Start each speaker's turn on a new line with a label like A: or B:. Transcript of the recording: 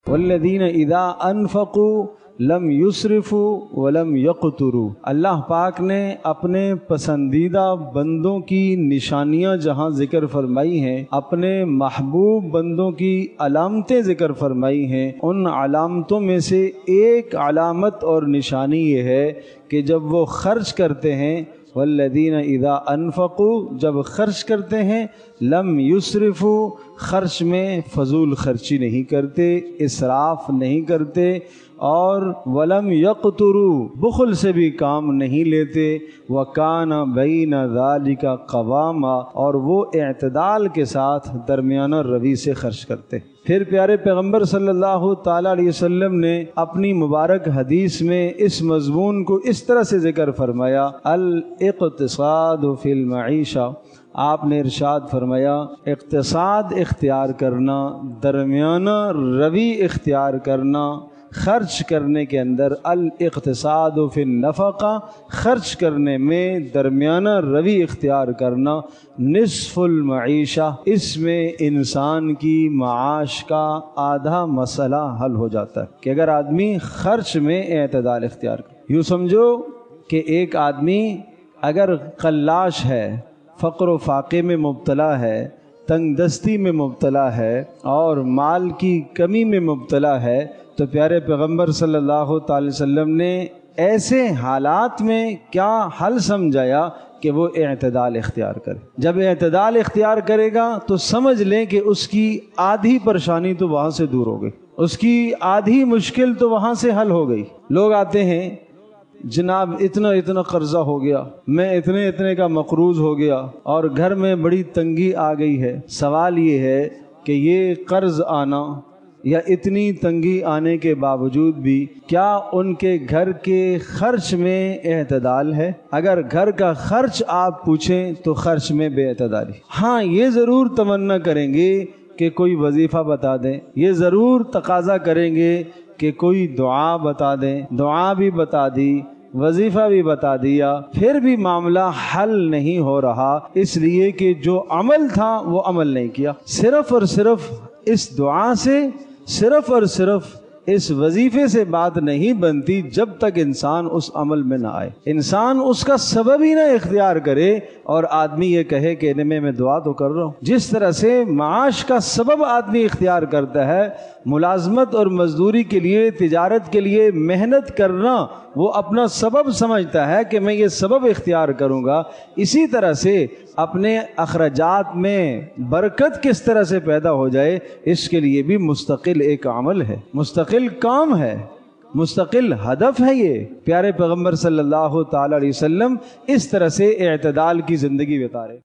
A: والذین اذا انفقوا لم یسرفوا ولم یقتروا۔ اللہ پاک نے اپنے پسندیدہ بندوں کی نشانیاں جہاں ذکر فرمائی ہیں، اپنے محبوب بندوں کی علامتیں ذکر فرمائی ہیں، ان علامتوں میں سے ایک علامت اور نشانی یہ ہے کہ جب وہ خرچ کرتے ہیں، والذین اذا انفقوا، جب خرچ کرتے ہیں، لم یسرفوا، خرچ میں فضول خرچی نہیں کرتے، اسراف نہیں کرتے، اور ولم یقتروا، بخل سے بھی کام نہیں لیتے، وکان بین ذالک قواما، اور وہ اعتدال کے ساتھ درمیانہ روی سے خرچ کرتے۔ پھر پیارے پیغمبر صلی اللہ تعالیٰ علیہ وسلم نے اپنی مبارک حدیث میں اس مضمون کو اس طرح سے ذکر فرمایا، الاقتصاد فی المعیشہ۔ آپ نے ارشاد فرمایا اقتصاد اختیار کرنا، درمیانہ روی اختیار کرنا خرچ کرنے کے اندر، الاقتصاد فی النفقہ، خرچ کرنے میں درمیانہ روی اختیار کرنا، نصف المعیشہ، اس میں انسان کی معاش کا آدھا مسئلہ حل ہو جاتا ہے کہ اگر آدمی خرچ میں اعتدال اختیار کرے۔ یوں سمجھو کہ ایک آدمی اگر قلاش ہے، فقر و فاقے میں مبتلا ہے، تنگ دستی میں مبتلا ہے، اور مال کی کمی میں مبتلا ہے، تو پیارے پیغمبر صلی اللہ تعالی وسلم نے ایسے حالات میں کیا حل سمجھایا کہ وہ اعتدال اختیار کرے۔ جب اعتدال اختیار کرے گا تو سمجھ لیں کہ اس کی آدھی پریشانی تو وہاں سے دور ہو گئی، اس کی آدھی مشکل تو وہاں سے حل ہو گئی۔ لوگ آتے ہیں، جناب اتنا قرضہ ہو گیا، میں اتنے کا مقروض ہو گیا، اور گھر میں بڑی تنگی آ گئی ہے۔ سوال یہ ہے کہ یہ قرض آنا یا اتنی تنگی آنے کے باوجود بھی کیا ان کے گھر کے خرچ میں اعتدال ہے؟ اگر گھر کا خرچ آپ پوچھیں تو خرچ میں بے اعتدالی۔ ہاں، یہ ضرور تمنا کریں گے کہ کوئی وظیفہ بتا دیں، یہ ضرور تقاضا کریں گے کہ کوئی دعا بتا دیں، دعا بھی بتا دی، وظیفہ بھی بتا دیا، پھر بھی معاملہ حل نہیں ہو رہا، اس لیے کہ جو عمل تھا وہ عمل نہیں کیا۔ صرف اور صرف اس دعا سے، صرف اور صرف اس وظیفے سے بات نہیں بنتی جب تک انسان اس عمل میں نہ آئے، انسان اس کا سبب ہی نہ اختیار کرے، اور آدمی یہ کہے کہ میں دعا تو کر رہا ہوں۔ جس طرح سے معاش کا سبب آدمی اختیار کرتا ہے، ملازمت اور مزدوری کے لیے، تجارت کے لیے محنت کرنا وہ اپنا سبب سمجھتا ہے کہ میں یہ سبب اختیار کروں گا، اسی طرح سے اپنے اخراجات میں برکت کس طرح سے پیدا ہو جائے، اس کے لیے بھی مستقل ایک عمل ہے، مستقل کام ہے، مستقل ہدف ہے۔ یہ پیارے پیغمبر صلی اللہ تعالی علیہ وسلم اس طرح سے اعتدال کی زندگی بتا رہے۔